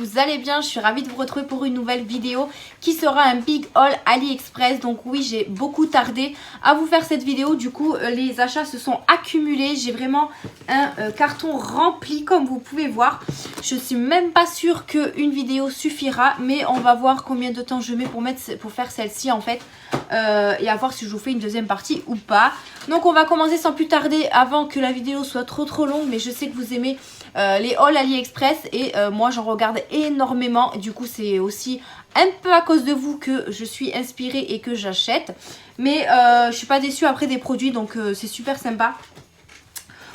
vous allez bien. Je suis ravie de vous retrouver pour une nouvelle vidéo qui sera un big haul AliExpress. Donc oui, j'ai beaucoup tardé à vous faire cette vidéo. Du coup, les achats se sont accumulés. J'ai vraiment un carton rempli comme vous pouvez voir. Je suis même pas sûre qu'une vidéo suffira, mais on va voir combien de temps je mets pour faire celle-ci en fait. Et à voir si je vous fais une deuxième partie ou pas. Donc on va commencer sans plus tarder avant que la vidéo soit trop longue. Mais je sais que vous aimez les hauls AliExpress et moi j'en regarde énormément. Du coup c'est aussi un peu à cause de vous que je suis inspirée et que j'achète. Mais je suis pas déçue après des produits, donc c'est super sympa.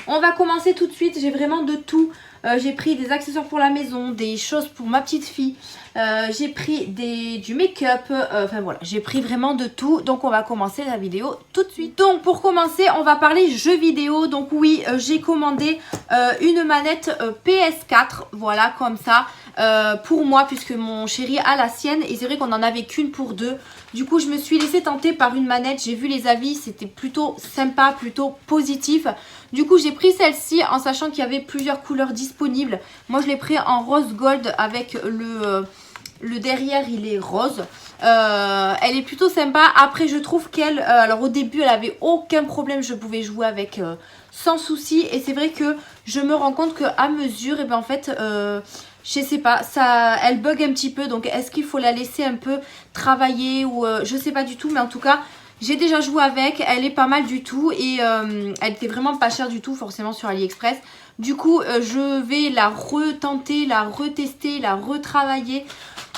On va commencer tout de suite. J'ai vraiment de tout. J'ai pris des accessoires pour la maison, des choses pour ma petite fille. J'ai pris du make-up. Enfin voilà, j'ai pris vraiment de tout. Donc on va commencer la vidéo tout de suite. Donc pour commencer, on va parler jeux vidéo. Donc oui, j'ai commandé une manette PS4. Voilà, comme ça. Pour moi, puisque mon chéri a la sienne. Et c'est vrai qu'on en avait qu'une pour deux. Du coup, je me suis laissée tenter par une manette. J'ai vu les avis, c'était plutôt sympa, plutôt positif. Du coup, j'ai pris celle-ci en sachant qu'il y avait plusieurs couleurs disponibles. Moi, je l'ai pris en rose gold avec le derrière, il est rose. Elle est plutôt sympa. Après, je trouve qu'elle... alors, au début, elle avait aucun problème. Je pouvais jouer avec sans souci. Et c'est vrai que je me rends compte qu'à mesure, et ben en fait... je sais pas, elle bug un petit peu, donc est-ce qu'il faut la laisser un peu travailler ou je sais pas du tout, mais en tout cas j'ai déjà joué avec, elle est pas mal du tout et elle était vraiment pas chère du tout forcément sur AliExpress. Du coup je vais la retenter, la retester, la retravailler,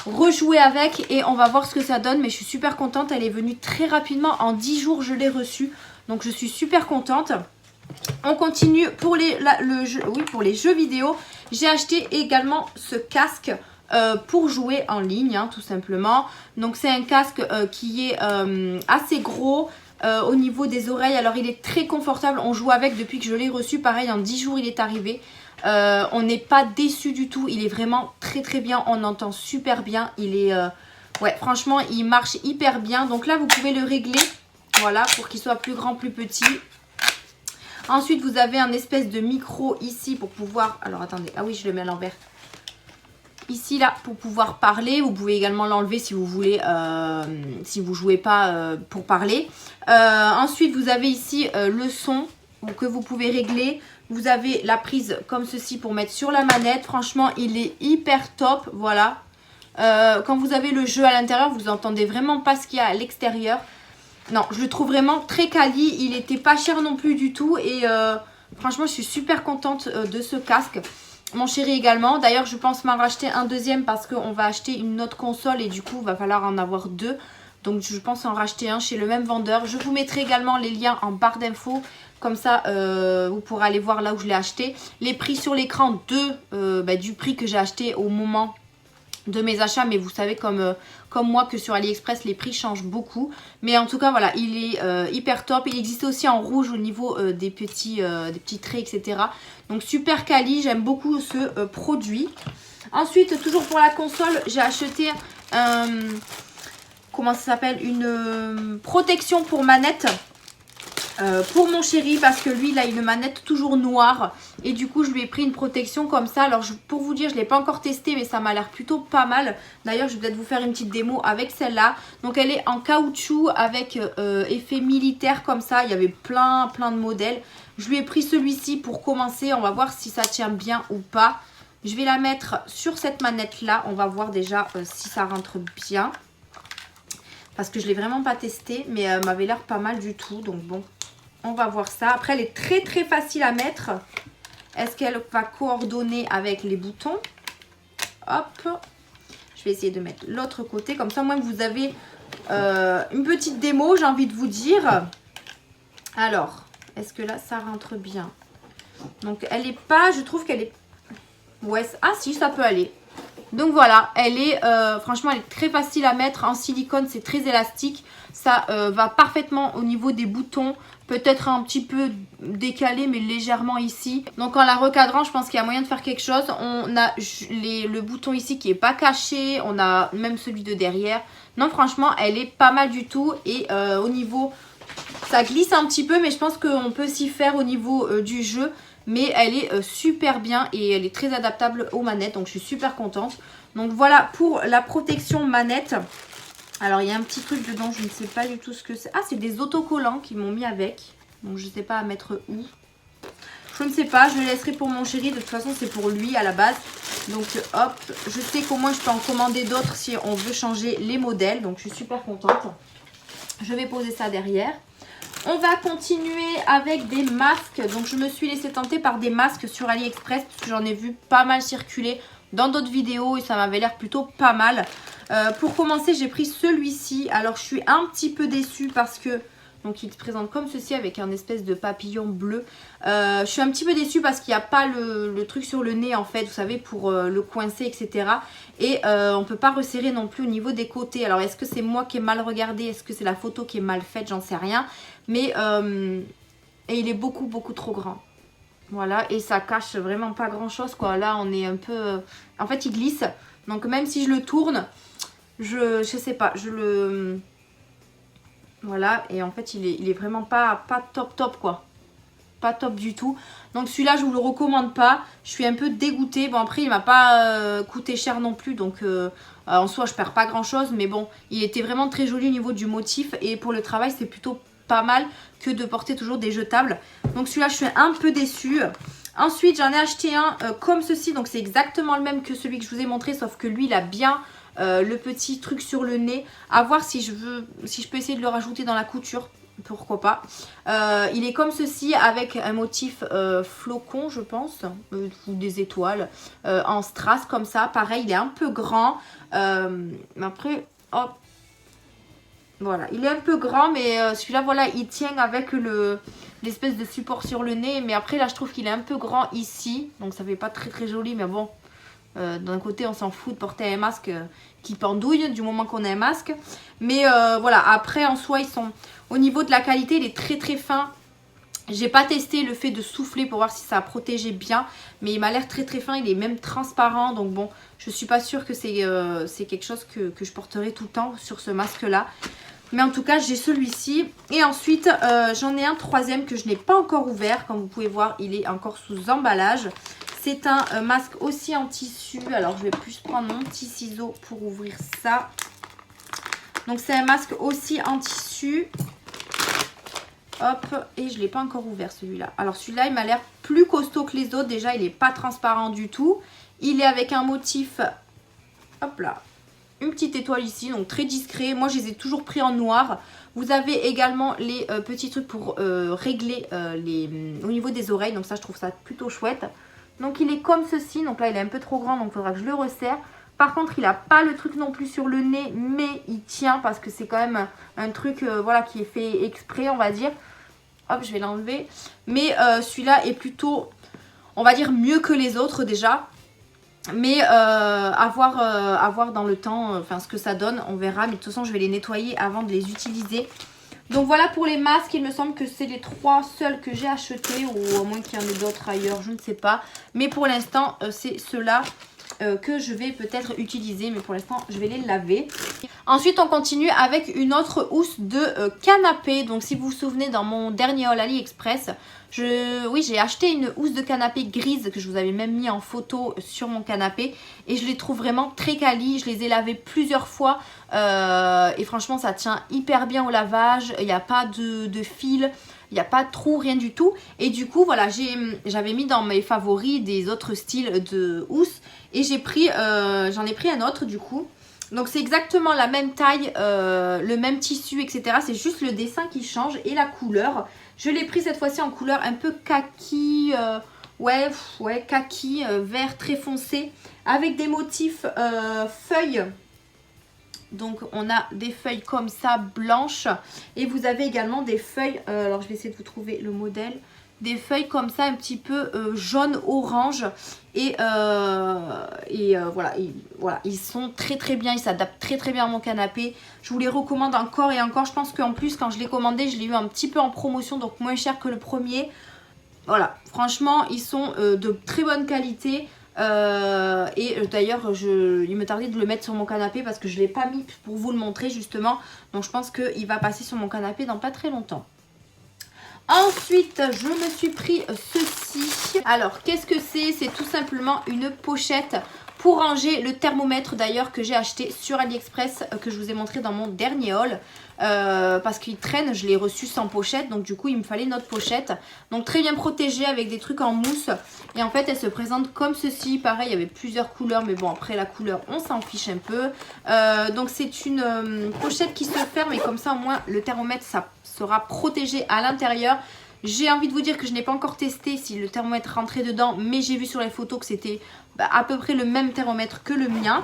rejouer avec et on va voir ce que ça donne. Mais je suis super contente, elle est venue très rapidement, en 10 jours je l'ai reçue, donc je suis super contente. On continue pour pour les jeux vidéo. J'ai acheté également ce casque pour jouer en ligne, hein, tout simplement. Donc c'est un casque qui est assez gros au niveau des oreilles. Alors il est très confortable, on joue avec depuis que je l'ai reçu. Pareil, en 10 jours il est arrivé. On n'est pas déçu du tout, il est vraiment très bien, on entend super bien. Il est, ouais, franchement il marche hyper bien. Donc là vous pouvez le régler, voilà, pour qu'il soit plus grand, plus petit. Ensuite, vous avez un espèce de micro ici pour pouvoir... Alors, attendez. Ah oui, je le mets à l'envers. Ici, là, pour pouvoir parler. Vous pouvez également l'enlever si vous voulez, si vous ne jouez pas pour parler. Ensuite, vous avez ici le son que vous pouvez régler. Vous avez la prise comme ceci pour mettre sur la manette. Franchement, il est hyper top. Voilà. Quand vous avez le jeu à l'intérieur, vous n'entendez vraiment pas ce qu'il y a à l'extérieur. Non, je le trouve vraiment très quali. Il n'était pas cher non plus du tout. Et franchement, je suis super contente de ce casque. Mon chéri également. D'ailleurs, je pense m'en racheter un deuxième parce qu'on va acheter une autre console. Et du coup, il va falloir en avoir deux. Donc, je pense en racheter un chez le même vendeur. Je vous mettrai également les liens en barre d'infos. Comme ça, vous pourrez aller voir là où je l'ai acheté. Les prix sur l'écran du prix que j'ai acheté au moment de mes achats, mais vous savez comme moi que sur AliExpress les prix changent beaucoup. Mais en tout cas voilà, il est hyper top. Il existe aussi en rouge au niveau des petits traits, etc. Donc super quali, j'aime beaucoup ce produit. Ensuite, toujours pour la console, j'ai acheté comment ça s'appelle, une protection pour manette. Pour mon chéri parce que lui il a une manette toujours noire et du coup je lui ai pris une protection comme ça. Alors pour vous dire, je ne l'ai pas encore testé mais ça m'a l'air plutôt pas mal. D'ailleurs je vais peut-être vous faire une petite démo avec celle-là. Donc elle est en caoutchouc avec effet militaire comme ça. Il y avait plein de modèles. Je lui ai pris celui-ci pour commencer. On va voir si ça tient bien ou pas. Je vais la mettre sur cette manette là. On va voir déjà si ça rentre bien. Parce que je ne l'ai vraiment pas testé mais elle m'avait l'air pas mal du tout. Donc bon, on va voir ça. Après, elle est très facile à mettre. Est-ce qu'elle va coordonner avec les boutons? Hop. Je vais essayer de mettre l'autre côté. Comme ça, moi, vous avez une petite démo, j'ai envie de vous dire. Alors, est-ce que là, ça rentre bien? Donc, elle n'est pas... Je trouve qu'elle est... Ouais, ah si, ça peut aller. Donc voilà, elle est... franchement, elle est très facile à mettre. En silicone, c'est très élastique. Ça va parfaitement au niveau des boutons. Peut-être un petit peu décalé mais légèrement ici. Donc en la recadrant, je pense qu'il y a moyen de faire quelque chose. On a le bouton ici qui n'est pas caché. On a même celui de derrière. Non, franchement, elle est pas mal du tout. Et au niveau Ça glisse un petit peu, mais je pense qu'on peut s'y faire au niveau du jeu. Mais elle est super bien et elle est très adaptable aux manettes. Donc je suis super contente. Donc voilà pour la protection manette. Alors il y a un petit truc dedans, je ne sais pas du tout ce que c'est. Ah, c'est des autocollants qu'ils m'ont mis avec. Donc je ne sais pas à mettre où. Je ne sais pas, je le laisserai pour mon chéri. De toute façon c'est pour lui à la base. Donc hop, je sais qu'au moins je peux en commander d'autres si on veut changer les modèles. Donc je suis super contente. Je vais poser ça derrière. On va continuer avec des masques. Donc je me suis laissée tenter par des masques sur AliExpress parce que j'en ai vu pas mal circuler dans d'autres vidéos et ça m'avait l'air plutôt pas mal. Pour commencer, j'ai pris celui-ci. Alors je suis un petit peu déçue parce que donc il se présente comme ceci avec un espèce de papillon bleu. Je suis un petit peu déçue parce qu'il n'y a pas le truc sur le nez en fait, vous savez, pour le coincer, etc. Et on ne peut pas resserrer non plus au niveau des côtés. Alors est-ce que c'est moi qui ai mal regardé? Est-ce que c'est la photo qui est mal faite? J'en sais rien. Mais et il est beaucoup trop grand. Voilà, et ça cache vraiment pas grand chose quoi. Là on est un peu... En fait il glisse. Donc même si je le tourne, je sais pas, je le... Voilà, et en fait il est vraiment pas top quoi. Pas top du tout. Donc celui-là je vous le recommande pas. Je suis un peu dégoûtée. Bon après il m'a pas coûté cher non plus. Donc en soi je perds pas grand chose. Mais bon, il était vraiment très joli au niveau du motif. Et pour le travail c'est plutôt pas mal que de porter toujours des jetables. Donc celui-là je suis un peu déçue. Ensuite j'en ai acheté un comme ceci. Donc c'est exactement le même que celui que je vous ai montré. Sauf que lui il a bien... le petit truc sur le nez, à voir si je peux essayer de le rajouter dans la couture, pourquoi pas. Il est comme ceci avec un motif flocon je pense, ou des étoiles en strass comme ça, pareil il est un peu grand, après hop, voilà il est un peu grand mais celui-là voilà il tient avec l'espèce de support sur le nez, mais après là je trouve qu'il est un peu grand ici, donc ça fait pas très joli, mais bon. D'un côté on s'en fout de porter un masque qui pendouille du moment qu'on a un masque, mais voilà, après en soi ils sont au niveau de la qualité, il est très fin. J'ai pas testé le fait de souffler pour voir si ça protégeait bien, mais il m'a l'air très fin, il est même transparent, donc bon je suis pas sûre que c'est quelque chose que je porterai tout le temps sur ce masque là. Mais en tout cas j'ai celui-ci. Et ensuite j'en ai un troisième que je n'ai pas encore ouvert. Comme vous pouvez voir il est encore sous emballage. C'est un masque aussi en tissu. Alors je vais plus prendre mon petit ciseau pour ouvrir ça. Donc c'est un masque aussi en tissu. Hop, et je ne l'ai pas encore ouvert celui-là. Alors celui-là il m'a l'air plus costaud que les autres. Déjà il n'est pas transparent du tout. Il est avec un motif, hop là, une petite étoile ici, donc très discret. Moi je les ai toujours pris en noir. Vous avez également les petits trucs pour régler au niveau des oreilles. Donc ça je trouve ça plutôt chouette. Donc il est comme ceci, donc là il est un peu trop grand, donc il faudra que je le resserre. Par contre il n'a pas le truc non plus sur le nez, mais il tient parce que c'est quand même un truc voilà, qui est fait exprès on va dire. Hop, je vais l'enlever. Mais celui-là est plutôt, on va dire, mieux que les autres déjà. Mais à voir dans le temps, enfin ce que ça donne, on verra. Mais de toute façon je vais les nettoyer avant de les utiliser. Donc voilà pour les masques, il me semble que c'est les 3 seuls que j'ai achetés, ou à moins qu'il y en ait d'autres ailleurs, je ne sais pas. Mais pour l'instant, c'est ceux-là que je vais peut-être utiliser, mais pour l'instant, je vais les laver. Ensuite, on continue avec une autre housse de canapé. Donc si vous vous souvenez, dans mon dernier haul AliExpress, j'ai acheté une housse de canapé grise que je vous avais même mis en photo sur mon canapé. Et je les trouve vraiment très quali. Je les ai lavées plusieurs fois. Et franchement, ça tient hyper bien au lavage. Il n'y a pas de fil. Il n'y a pas de trou, rien du tout. Et du coup, voilà, j'avais mis dans mes favoris des autres styles de housse. Et j'en ai pris un autre du coup. Donc c'est exactement la même taille, le même tissu, etc. C'est juste le dessin qui change et la couleur. Je l'ai pris cette fois-ci en couleur un peu kaki, ouais, kaki, vert très foncé. Avec des motifs feuilles. Donc on a des feuilles comme ça blanches. Et vous avez également des feuilles, alors je vais essayer de vous trouver le modèle. Des feuilles comme ça un petit peu jaune-orange. Et voilà, ils sont très bien, ils s'adaptent très bien à mon canapé. Je vous les recommande encore et encore. Je pense qu'en plus quand je l'ai commandé, je l'ai eu un petit peu en promotion, donc moins cher que le premier. Voilà, franchement ils sont de très bonne qualité. Et d'ailleurs il me tardait de le mettre sur mon canapé parce que je ne l'ai pas mis pour vous le montrer justement. Donc je pense qu'il va passer sur mon canapé dans pas très longtemps. Ensuite, je me suis pris ceci. Alors, qu'est-ce que c'est? C'est tout simplement une pochette pour ranger le thermomètre d'ailleurs que j'ai acheté sur AliExpress, que je vous ai montré dans mon dernier haul. Parce qu'il traîne, je l'ai reçu sans pochette, donc du coup il me fallait notre pochette. Donc très bien protégée avec des trucs en mousse. Et en fait elle se présente comme ceci. Pareil, il y avait plusieurs couleurs, mais bon après la couleur on s'en fiche un peu. Donc c'est une pochette qui se ferme et comme ça au moins le thermomètre ça sera protégé à l'intérieur. J'ai envie de vous dire que je n'ai pas encore testé si le thermomètre rentrait dedans, mais j'ai vu sur les photos que c'était à peu près le même thermomètre que le mien.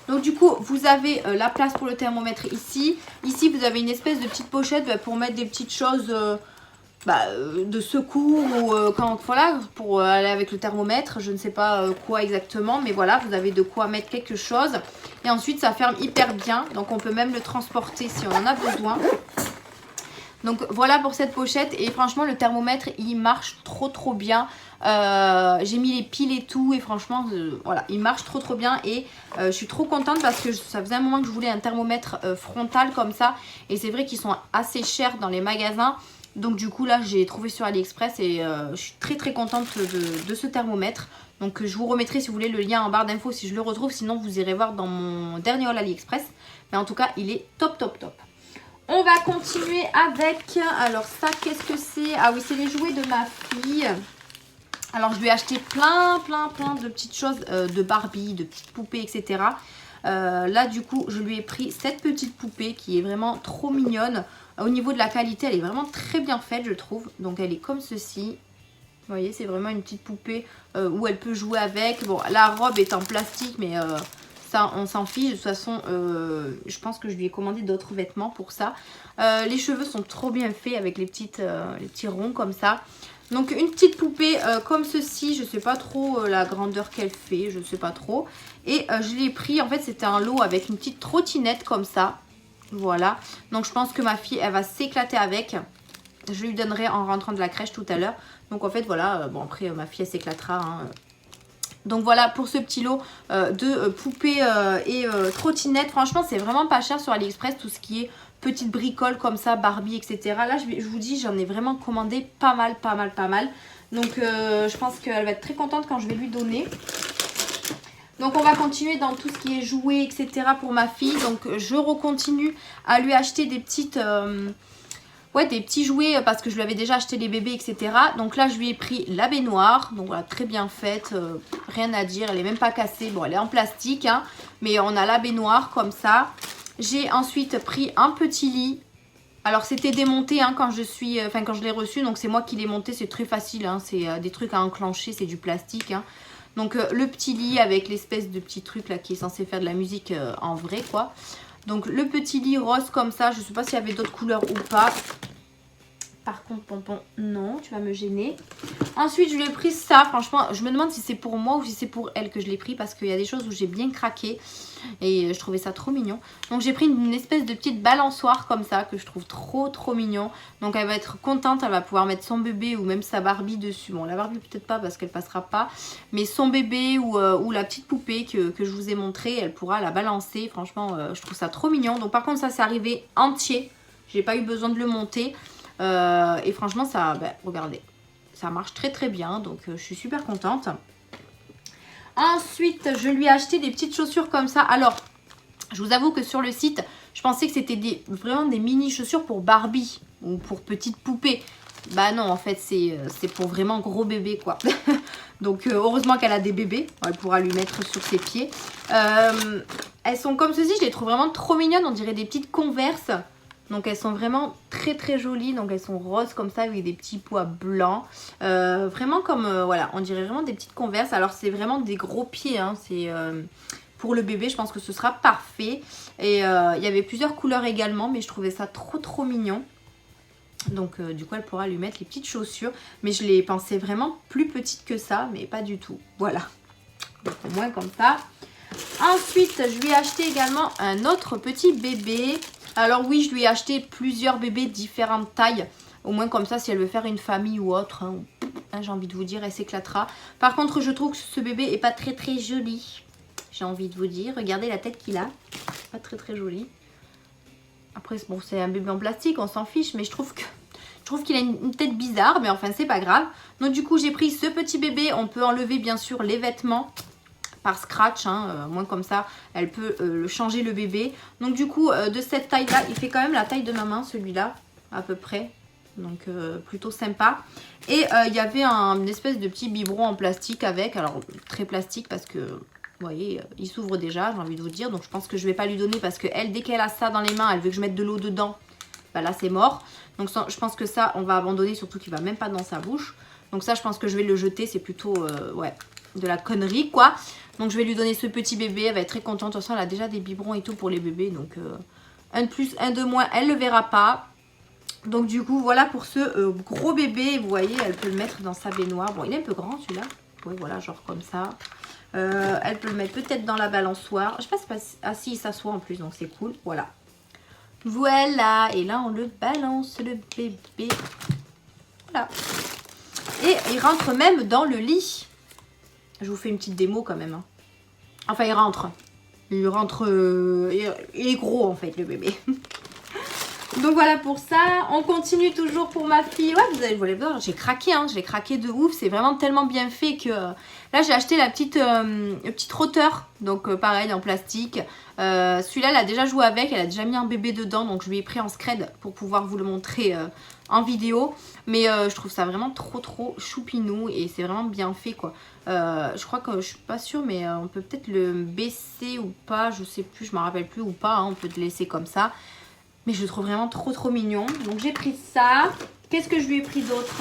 Donc du coup vous avez la place pour le thermomètre ici. Ici vous avez une espèce de petite pochette pour mettre des petites choses de secours ou quand voilà, pour aller avec le thermomètre. Je ne sais pas quoi exactement, mais voilà, vous avez de quoi mettre quelque chose. Et ensuite ça ferme hyper bien, donc on peut même le transporter si on en a besoin. Donc voilà pour cette pochette et franchement le thermomètre il marche trop bien. J'ai mis les piles et tout et franchement voilà il marche trop bien et je suis trop contente parce que ça faisait un moment que je voulais un thermomètre frontal comme ça et c'est vrai qu'ils sont assez chers dans les magasins. Donc du coup là j'ai trouvé sur AliExpress et je suis très contente de ce thermomètre. Donc je vous remettrai si vous voulez le lien en barre d'infos si je le retrouve, sinon vous irez voir dans mon dernier haul AliExpress. Mais en tout cas il est top. On va continuer avec, alors ça qu'est-ce que c'est? Ah oui c'est les jouets de ma fille. Alors je lui ai acheté plein de petites choses de Barbie, de petites poupées etc. Là du coup je lui ai pris cette petite poupée qui est vraiment trop mignonne. Au niveau de la qualité elle est vraiment très bien faite je trouve. Donc elle est comme ceci. Vous voyez c'est vraiment une petite poupée où elle peut jouer avec. Bon la robe est en plastique mais... ça, on s'en fiche, de toute façon je pense que je lui ai commandé d'autres vêtements pour ça. Les cheveux sont trop bien faits avec les petits ronds comme ça. Donc une petite poupée comme ceci, je sais pas trop la grandeur qu'elle fait, je sais pas trop. Et je l'ai pris, en fait c'était un lot avec une petite trottinette comme ça. Voilà, donc je pense que ma fille elle va s'éclater avec. Je lui donnerai en rentrant de la crèche tout à l'heure. Donc en fait voilà, bon après ma fille elle s'éclatera hein. Donc voilà pour ce petit lot de poupées et trottinettes. Franchement c'est vraiment pas cher sur AliExpress tout ce qui est petites bricoles comme ça, Barbie etc. Là je vous dis j'en ai vraiment commandé pas mal. Donc je pense qu'elle va être très contente quand je vais lui donner. Donc on va continuer dans tout ce qui est jouets etc. pour ma fille. Donc je recontinue à lui acheter des petites... ouais, des petits jouets parce que je lui avais déjà acheté les bébés, etc. Donc là, je lui ai pris la baignoire. Donc voilà, très bien faite. Rien à dire. Elle est même pas cassée. Bon, elle est en plastique. Hein, mais on a la baignoire comme ça. J'ai ensuite pris un petit lit. Alors, c'était démonté hein, quand je l'ai reçu. Donc, c'est moi qui l'ai monté. C'est très facile. Hein, c'est des trucs à enclencher. C'est du plastique. Hein. Donc, le petit lit avec l'espèce de petit truc là qui est censé faire de la musique en vrai, quoi. Donc le petit lit rose comme ça, je ne sais pas s'il y avait d'autres couleurs ou pas. Par contre, Pompon, non, tu vas me gêner. Ensuite, je lui ai pris ça. Franchement, je me demande si c'est pour moi ou si c'est pour elle que je l'ai pris. Parce qu'il y a des choses où j'ai bien craqué. Et je trouvais ça trop mignon. Donc, j'ai pris une espèce de petite balançoire comme ça. Que je trouve trop mignon. Donc, elle va être contente. Elle va pouvoir mettre son bébé ou même sa Barbie dessus. Bon, la Barbie peut-être pas parce qu'elle passera pas. Mais son bébé ou la petite poupée que je vous ai montré, elle pourra la balancer. Franchement, je trouve ça trop mignon. Donc, par contre, ça, c'est arrivé entier. J'ai pas eu besoin de le monter. Et franchement ça, regardez, ça marche très bien, donc je suis super contente. Ensuite je lui ai acheté des petites chaussures comme ça. Alors je vous avoue que sur le site je pensais que c'était vraiment des mini chaussures pour Barbie ou pour petite poupée. Bah non en fait c'est pour vraiment gros bébé quoi. Donc heureusement qu'elle a des bébés, elle pourra lui mettre sur ses pieds. Elles sont comme ceci, je les trouve vraiment trop mignonnes, on dirait des petites Converse. Donc elles sont vraiment très jolies. Donc elles sont roses comme ça avec des petits pois blancs. Vraiment comme, voilà, on dirait vraiment des petites Converse. Alors c'est vraiment des gros pieds. Hein. C'est pour le bébé, je pense que ce sera parfait. Et il y avait plusieurs couleurs également. Mais je trouvais ça trop mignon. Donc du coup elle pourra lui mettre les petites chaussures. Mais je les pensais vraiment plus petites que ça. Mais pas du tout. Voilà. Donc au moins comme ça. Ensuite je lui ai acheté également un autre petit bébé. Alors oui, je lui ai acheté plusieurs bébés différentes tailles. Au moins comme ça, si elle veut faire une famille ou autre, hein, j'ai envie de vous dire, elle s'éclatera. Par contre, je trouve que ce bébé est pas très joli. J'ai envie de vous dire. Regardez la tête qu'il a. Pas très joli. Après, bon, c'est un bébé en plastique, on s'en fiche. Mais je trouve que Je trouve qu'il a une tête bizarre, mais enfin c'est pas grave. Donc du coup j'ai pris ce petit bébé. On peut enlever bien sûr les vêtements par scratch, hein, moins comme ça elle peut changer le bébé. Donc du coup de cette taille là, il fait quand même la taille de ma main celui-là à peu près. Donc plutôt sympa. Et il y avait une espèce de petit biberon en plastique avec, alors très plastique parce que vous voyez il s'ouvre déjà, j'ai envie de vous dire. Donc je pense que je vais pas lui donner parce que elle, dès qu'elle a ça dans les mains, elle veut que je mette de l'eau dedans. Bah là c'est mort. Donc je pense que ça on va abandonner, surtout qu'il va même pas dans sa bouche. Donc ça je pense que je vais le jeter, c'est plutôt ouais, de la connerie quoi. Donc je vais lui donner ce petit bébé, elle va être très contente. De toute façon elle a déjà des biberons et tout pour les bébés. Donc un de plus, un de moins, elle le verra pas. Donc du coup voilà pour ce gros bébé. Vous voyez elle peut le mettre dans sa baignoire. Bon il est un peu grand celui-là. Oui voilà genre comme ça. Elle peut le mettre peut-être dans la balançoire. Je sais pas si... Ah si il s'assoit en plus donc c'est cool. Voilà. Voilà, et là on le balance le bébé. Voilà. Et il rentre même dans le lit. Je vous fais une petite démo quand même. Hein. Enfin il rentre. Il rentre... il est gros en fait le bébé. Donc voilà pour ça. On continue toujours pour ma fille. Ouais vous allez voir, j'ai craqué. Hein. J'ai craqué de ouf. C'est vraiment tellement bien fait que... Là j'ai acheté la petite roteur. Donc pareil en plastique. Celui-là elle a déjà joué avec. Elle a déjà mis un bébé dedans. Donc je lui ai pris en scred pour pouvoir vous le montrer en vidéo. Mais je trouve ça vraiment trop choupinou. Et c'est vraiment bien fait quoi. Je crois que je suis pas sûre. Mais on peut peut-être le baisser ou pas. Je sais plus. Je me rappelle plus ou pas. Hein. On peut le laisser comme ça. Mais je le trouve vraiment trop mignon. Donc j'ai pris ça. Qu'est-ce que je lui ai pris d'autre?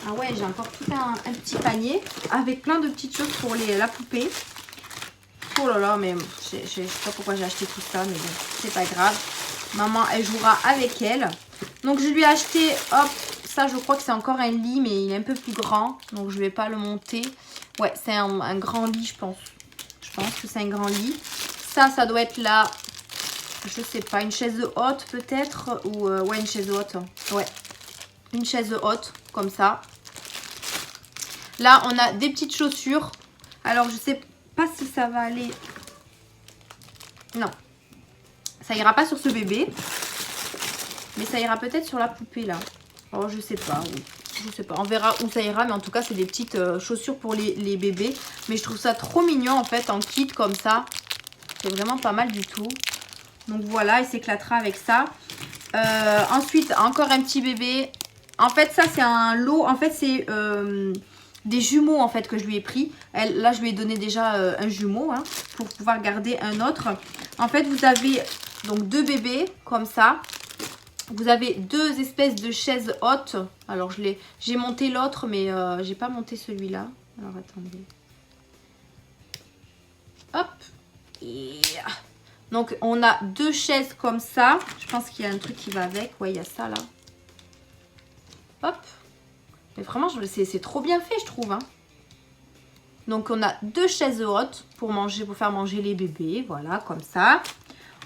Ah ouais, j'ai encore tout un petit panier avec plein de petites choses pour la poupée. Oh là là, mais je sais pas pourquoi j'ai acheté tout ça, mais bon, c'est pas grave. Maman, elle jouera avec elle. Donc je lui ai acheté, hop, ça je crois que c'est encore un lit, mais il est un peu plus grand. Donc je vais pas le monter. Ouais, c'est un grand lit, je pense. Je pense que c'est un grand lit. Ça doit être là. Je sais pas, une chaise haute peut-être. Ou ouais, une chaise haute. Ouais, une chaise haute, comme ça. Là, on a des petites chaussures. Alors, je sais pas si ça va aller... Non. Ça ira pas sur ce bébé. Mais ça ira peut-être sur la poupée, là. Oh, je sais pas. Je sais pas. On verra où ça ira. Mais en tout cas, c'est des petites chaussures pour les bébés. Mais je trouve ça trop mignon, en fait, en kit, comme ça. C'est vraiment pas mal du tout. Donc voilà, il s'éclatera avec ça. Ensuite, encore un petit bébé. En fait, ça, c'est un lot. En fait, c'est des jumeaux, en fait, que je lui ai pris. Là, je lui ai donné déjà un jumeau, hein, pour pouvoir garder un autre. En fait, vous avez donc 2 bébés, comme ça. Vous avez 2 espèces de chaises hautes. Alors, j'ai monté l'autre, mais j'ai pas monté celui-là. Alors, attendez. Hop. Yeah. Donc, on a 2 chaises comme ça. Je pense qu'il y a un truc qui va avec. Ouais, il y a ça, là. Hop. Mais vraiment, c'est trop bien fait, je trouve. Hein. Donc, on a 2 chaises hautes pour faire manger les bébés. Voilà, comme ça.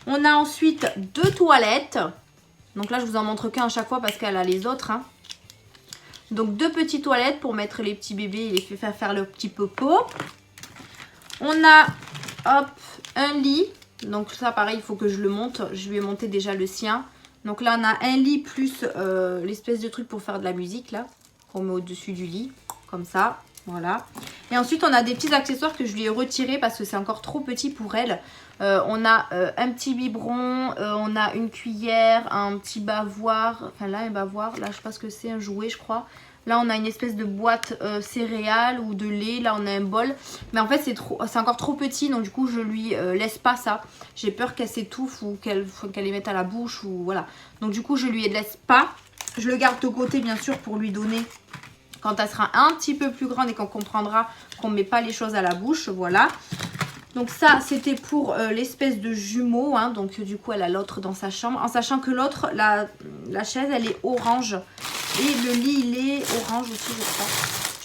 On a ensuite 2 toilettes. Donc là, je vous en montre qu'un à chaque fois parce qu'elle a les autres. Hein. Donc, 2 petites toilettes pour mettre les petits bébés et les faire le petit popo. On a, hop, un lit. Donc ça pareil il faut que je le monte. Je lui ai monté déjà le sien. Donc là on a un lit plus l'espèce de truc pour faire de la musique là. Qu'on met au-dessus du lit. Comme ça. Voilà. Et ensuite on a des petits accessoires que je lui ai retirés parce que c'est encore trop petit pour elle. On a un petit biberon. On a une cuillère. Un petit bavoir. Enfin là un bavoir. Là je sais pas ce que c'est. Un jouet je crois. Là, on a une espèce de boîte céréales ou de lait. Là, on a un bol. Mais en fait, c'est encore trop petit. Donc, du coup, je lui laisse pas ça. J'ai peur qu'elle s'étouffe ou qu'elle les mette à la bouche. Ou voilà. Donc, du coup, je lui laisse pas. Je le garde de côté, bien sûr, pour lui donner quand elle sera un petit peu plus grande et qu'on comprendra qu'on ne met pas les choses à la bouche. Voilà. Donc ça, c'était pour l'espèce de jumeau. Hein. Donc du coup, elle a l'autre dans sa chambre. En sachant que l'autre, la chaise, elle est orange. Et le lit, il est orange aussi, je crois.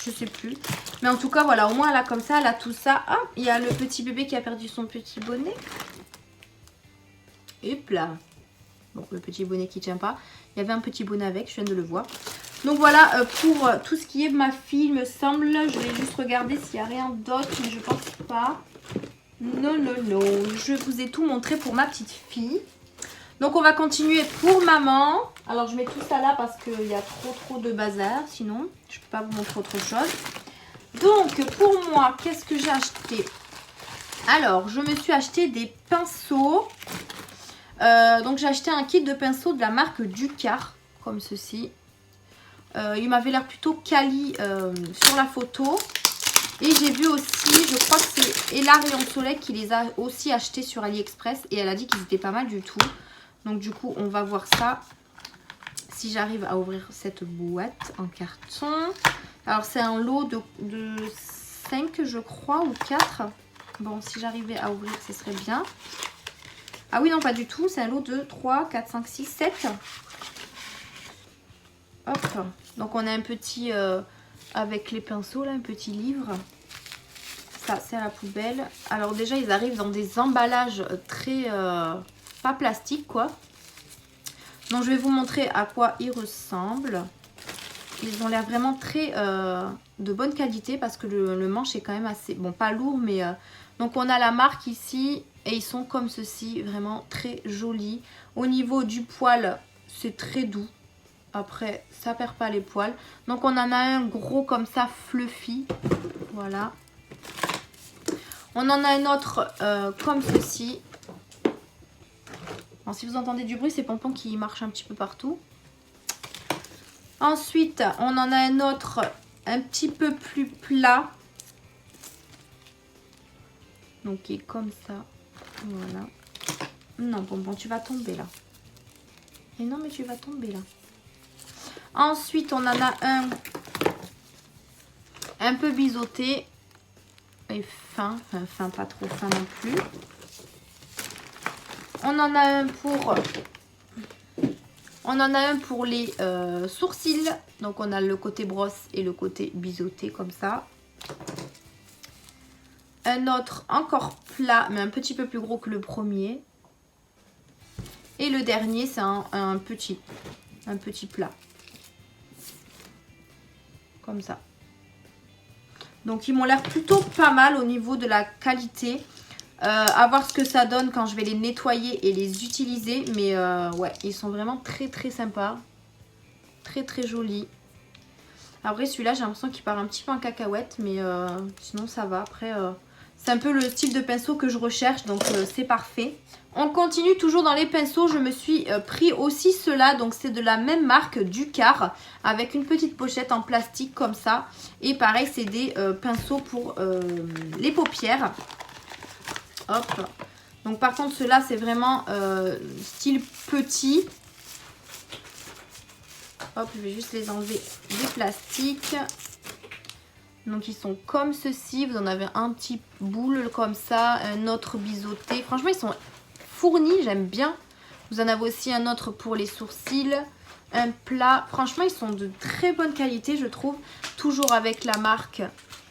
Je sais plus. Mais en tout cas, voilà. Au moins, elle a comme ça. Elle a tout ça. Ah, il y a le petit bébé qui a perdu son petit bonnet. Hop là. Bon, le petit bonnet qui tient pas. Il y avait un petit bonnet avec, je viens de le voir. Donc voilà, pour tout ce qui est ma fille, il me semble. Je vais juste regarder s'il n'y a rien d'autre, mais je pense pas. Non. Je vous ai tout montré pour ma petite fille. Donc on va continuer pour maman. Alors je mets tout ça là parce qu'il y a trop de bazar. Sinon je ne peux pas vous montrer autre chose. Donc pour moi, qu'est-ce que j'ai acheté? Alors je me suis acheté des pinceaux. Donc j'ai acheté un kit de pinceaux de la marque Ducar. Comme ceci. Il m'avait l'air plutôt quali sur la photo. Et j'ai vu aussi, je crois que c'est Ella Rayon Soleil qui les a aussi achetés sur AliExpress. Et elle a dit qu'ils étaient pas mal du tout. Donc du coup, on va voir ça. Si j'arrive à ouvrir cette boîte en carton. Alors c'est un lot de 5 je crois ou 4. Bon, si j'arrivais à ouvrir, ce serait bien. Ah oui, non, pas du tout. C'est un lot de 3, 4, 5, 6, 7. Hop. Donc on a un petit... avec les pinceaux là, un petit livre. Ça c'est à la poubelle. Alors déjà ils arrivent dans des emballages très pas plastique quoi. Donc je vais vous montrer à quoi ils ressemblent. Ils ont l'air vraiment très de bonne qualité parce que le manche est quand même assez, bon pas lourd mais donc on a la marque ici et ils sont comme ceci, vraiment très jolis. Au niveau du poil c'est très doux. Après, ça perd pas les poils. Donc, on en a un gros comme ça, fluffy. Voilà. On en a un autre comme ceci. Alors, si vous entendez du bruit, c'est Pompon qui marche un petit peu partout. Ensuite, on en a un autre un petit peu plus plat. Donc, qui est comme ça. Voilà. Non, Pompon, tu vas tomber là. Et non, mais tu vas tomber là. Ensuite, on en a un peu biseauté et fin, enfin fin pas trop fin non plus. On en a un pour les sourcils. Donc on a le côté brosse et le côté biseauté comme ça. Un autre encore plat mais un petit peu plus gros que le premier. Et le dernier c'est un petit plat. Comme ça. Donc ils m'ont l'air plutôt pas mal au niveau de la qualité. À voir ce que ça donne quand je vais les nettoyer et les utiliser. Mais ouais, ils sont vraiment très sympas. Très jolis. Après celui-là j'ai l'impression qu'il part un petit peu en cacahuète. Mais sinon ça va. Après c'est un peu le style de pinceau que je recherche. Donc c'est parfait. On continue toujours dans les pinceaux. Je me suis pris aussi ceux-là. Donc c'est de la même marque, Ducar. Avec une petite pochette en plastique comme ça. Et pareil c'est des pinceaux pour les paupières. Hop. Donc par contre ceux-là c'est vraiment style petit. Hop, je vais juste les enlever des plastiques. Donc ils sont comme ceci. Vous en avez un petit boule comme ça. Un autre biseauté. Franchement ils sont fournis, j'aime bien. Vous en avez aussi un autre pour les sourcils. Un plat. Franchement ils sont de très bonne qualité je trouve. Toujours avec la marque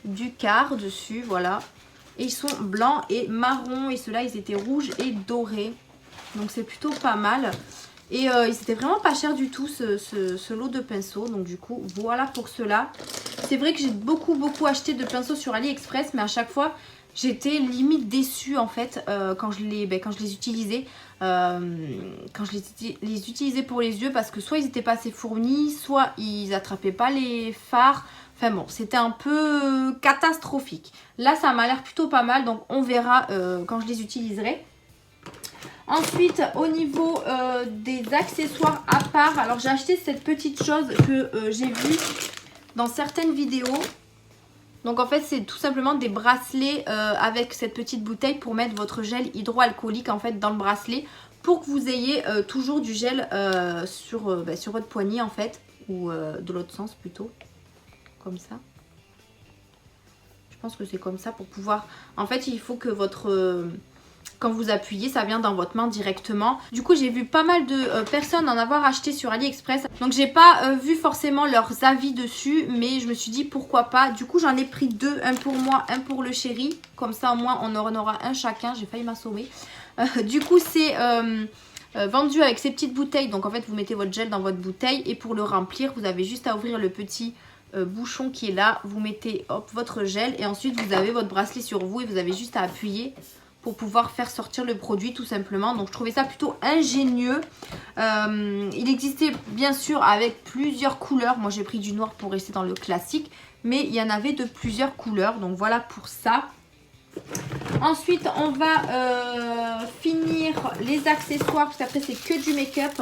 Ducar dessus. Voilà. Et ils sont blancs et marrons. Et ceux-là, ils étaient rouges et dorés. Donc, c'est plutôt pas mal. Et ils étaient vraiment pas chers du tout, ce lot de pinceaux. Donc, du coup, voilà pour ceux-là. C'est vrai que j'ai beaucoup acheté de pinceaux sur AliExpress. Mais à chaque fois, j'étais limite déçue, en fait, quand je les utilisais. Quand je les utilisais pour les yeux. Parce que soit ils n'étaient pas assez fournis, soit ils attrapaient pas les fards. Enfin bon, c'était un peu catastrophique. Là, ça m'a l'air plutôt pas mal. Donc, on verra quand je les utiliserai. Ensuite, au niveau des accessoires à part. Alors, j'ai acheté cette petite chose que j'ai vue dans certaines vidéos. Donc, en fait, c'est tout simplement des bracelets avec cette petite bouteille pour mettre votre gel hydroalcoolique en fait dans le bracelet. Pour que vous ayez toujours du gel sur votre poignet en fait. Ou de l'autre sens plutôt. Comme ça. Je pense que c'est comme ça pour pouvoir... En fait, il faut que votre... Quand vous appuyez, ça vient dans votre main directement. Du coup, j'ai vu pas mal de personnes en avoir acheté sur AliExpress. Donc, j'ai pas vu forcément leurs avis dessus. Mais je me suis dit, pourquoi pas. Du coup, j'en ai pris deux. Un pour moi, un pour le chéri. Comme ça, au moins, on en aura un chacun. J'ai failli m'assommer. Du coup, c'est... vendu avec ces petites bouteilles. Donc, en fait, vous mettez votre gel dans votre bouteille. Et pour le remplir, vous avez juste à ouvrir le petit... bouchon qui est là, vous mettez hop votre gel et ensuite vous avez votre bracelet sur vous et vous avez juste à appuyer pour pouvoir faire sortir le produit tout simplement. Donc je trouvais ça plutôt ingénieux. Il existait bien sûr avec plusieurs couleurs. Moi j'ai pris du noir pour rester dans le classique, mais il y en avait de plusieurs couleurs. Donc voilà pour ça. Ensuite on va finir les accessoires parce qu'après c'est que du make-up.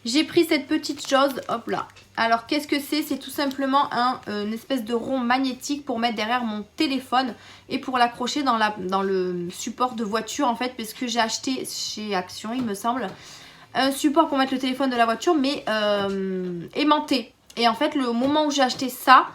J'ai pris cette petite chose, hop là. Alors qu'est-ce que c'est? C'est tout simplement une espèce de rond magnétique pour mettre derrière mon téléphone et pour l'accrocher dans le support de voiture en fait, parce que j'ai acheté chez Action il me semble un support pour mettre le téléphone de la voiture mais aimanté. Et en fait le moment où j'ai acheté ça,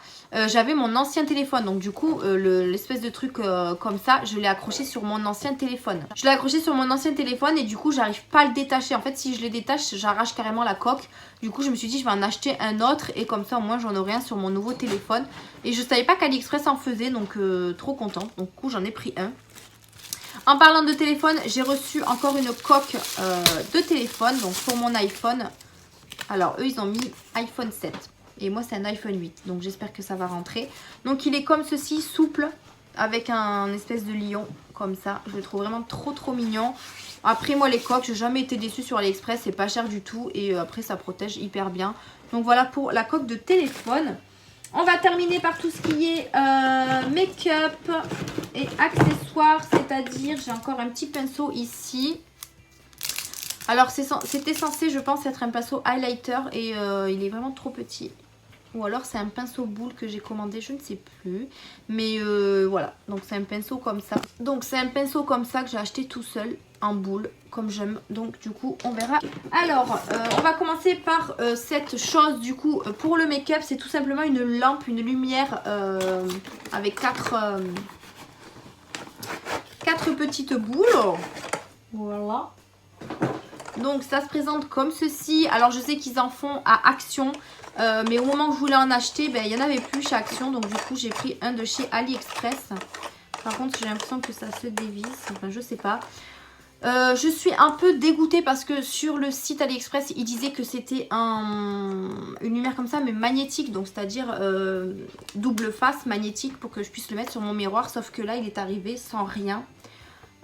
j'avais mon ancien téléphone, donc du coup l'espèce de truc comme ça, je l'ai accroché sur mon ancien téléphone. Je l'ai accroché sur mon ancien téléphone et du coup j'arrive pas à le détacher. En fait si je le détache, j'arrache carrément la coque. Du coup je me suis dit je vais en acheter un autre et comme ça au moins j'en aurai un sur mon nouveau téléphone. Et je savais pas qu'AliExpress en faisait, donc trop contente. Donc du coup j'en ai pris un. En parlant de téléphone, j'ai reçu encore une coque de téléphone, donc pour mon iPhone. Alors eux ils ont mis iPhone 7. Et moi c'est un iPhone 8, donc j'espère que ça va rentrer. Donc il est comme ceci, souple, avec un espèce de lion, comme ça. Je le trouve vraiment trop mignon. Après moi les coques, j'ai jamais été déçue sur AliExpress, c'est pas cher du tout. Et après ça protège hyper bien. Donc voilà pour la coque de téléphone. On va terminer par tout ce qui est make-up et accessoires. C'est-à-dire, j'ai encore un petit pinceau ici. Alors c'était censé je pense être un pinceau highlighter et il est vraiment trop petit. Ou alors c'est un pinceau boule que j'ai commandé, je ne sais plus. Mais voilà, donc c'est un pinceau comme ça. Donc c'est un pinceau comme ça que j'ai acheté tout seul, en boule, comme j'aime. Donc du coup on verra. Alors on va commencer par cette chose du coup pour le make-up. C'est tout simplement une lampe, une lumière avec quatre petites boules. Voilà. Donc ça se présente comme ceci. Alors je sais qu'ils en font à Action. Mais au moment où je voulais en acheter, ben, il n'y en avait plus chez Action. Donc du coup j'ai pris un de chez AliExpress. Par contre j'ai l'impression que ça se dévisse. Enfin je sais pas. Je suis un peu dégoûtée parce que sur le site AliExpress ils disaient que c'était une lumière comme ça mais magnétique. Donc c'est à dire double face magnétique pour que je puisse le mettre sur mon miroir. Sauf que là il est arrivé sans rien.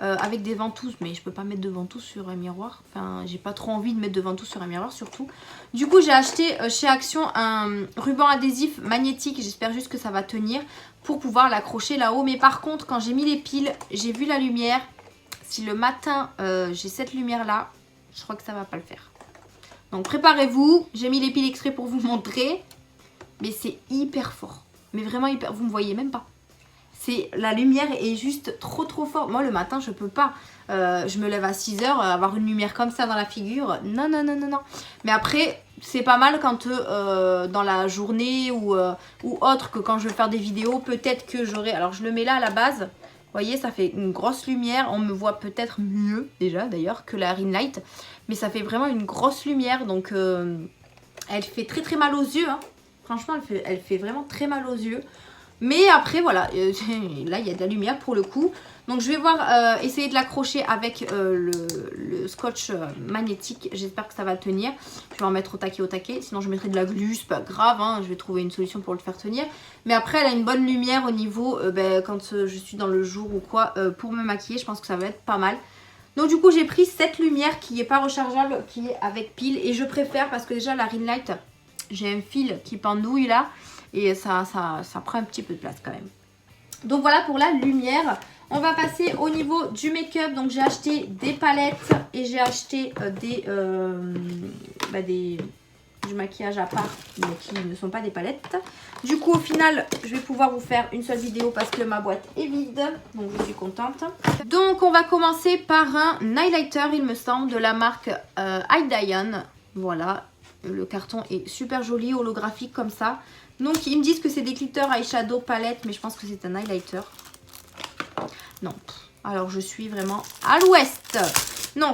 Avec des ventouses, mais je peux pas mettre de ventouses sur un miroir. Enfin, j'ai pas trop envie de mettre de ventouses sur un miroir surtout. Du coup, j'ai acheté chez Action un ruban adhésif magnétique. J'espère juste que ça va tenir pour pouvoir l'accrocher là-haut. Mais par contre, quand j'ai mis les piles, j'ai vu la lumière. Si le matin, j'ai cette lumière-là, je crois que ça va pas le faire. Donc préparez-vous. J'ai mis les piles exprès pour vous montrer. Mais c'est hyper fort. Mais vraiment hyper... Vous me voyez même pas. La lumière est juste trop forte. Moi le matin je peux pas. Je me lève à 6 h, avoir une lumière comme ça dans la figure. Non. Mais après c'est pas mal quand dans la journée ou autre que quand je vais faire des vidéos. Peut-être que j'aurai... Alors je le mets là à la base. Vous voyez ça fait une grosse lumière. On me voit peut-être mieux déjà d'ailleurs que la ring light. Mais ça fait vraiment une grosse lumière. Donc elle fait très mal aux yeux. Hein. Franchement elle fait vraiment très mal aux yeux. Mais après voilà, là il y a de la lumière pour le coup. Donc je vais voir, essayer de l'accrocher avec le scotch magnétique. J'espère que ça va tenir. Je vais en mettre au taquet. Sinon je mettrai de la glu, c'est pas grave. Hein, je vais trouver une solution pour le faire tenir. Mais après elle a une bonne lumière au niveau, quand je suis dans le jour ou quoi, pour me maquiller. Je pense que ça va être pas mal. Donc du coup j'ai pris cette lumière qui n'est pas rechargeable, qui est avec pile. Et je préfère parce que déjà la ring light, j'ai un fil qui pendouille là. Et ça prend un petit peu de place quand même. Donc voilà pour la lumière. On va passer au niveau du make-up. Donc j'ai acheté des palettes et j'ai acheté du maquillage à part, mais qui ne sont pas des palettes. Du coup au final je vais pouvoir vous faire une seule vidéo parce que ma boîte est vide. Donc je suis contente. Donc on va commencer par un highlighter il me semble de la marque Hydaion. Voilà. Le carton est super joli, holographique comme ça. Donc ils me disent que c'est des glitter eyeshadow palette, mais je pense que c'est un highlighter. Non. Alors je suis vraiment à l'ouest. Non,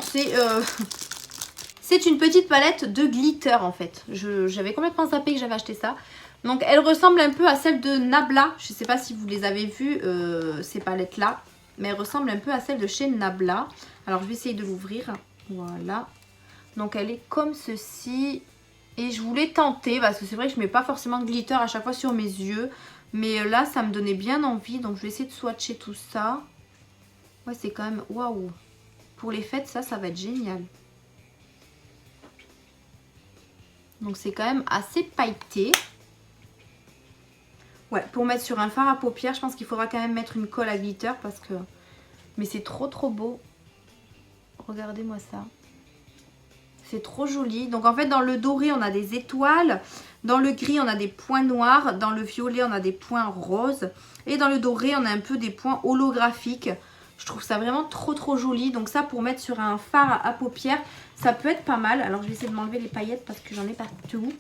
c'est une petite palette de glitter en fait. J'avais complètement zappé que j'avais acheté ça. Donc elle ressemble un peu à celle de Nabla. Je ne sais pas si vous les avez vues, ces palettes là. Mais elle ressemble un peu à celle de chez Nabla. Alors je vais essayer de l'ouvrir. Voilà. Donc elle est comme ceci. Et je voulais tenter parce que c'est vrai que je mets pas forcément de glitter à chaque fois sur mes yeux. Mais là ça me donnait bien envie. Donc je vais essayer de swatcher tout ça. Ouais, c'est quand même... Waouh! Pour les fêtes, ça va être génial. Donc c'est quand même assez pailleté. Ouais, pour mettre sur un fard à paupières, je pense qu'il faudra quand même mettre une colle à glitter parce que... Mais c'est trop beau. Regardez-moi ça. C'est trop joli. Donc en fait, dans le doré, on a des étoiles. Dans le gris, on a des points noirs. Dans le violet, on a des points roses. Et dans le doré, on a un peu des points holographiques. Je trouve ça vraiment trop joli. Donc ça, pour mettre sur un fard à paupières, ça peut être pas mal. Alors je vais essayer de m'enlever les paillettes parce que j'en ai partout.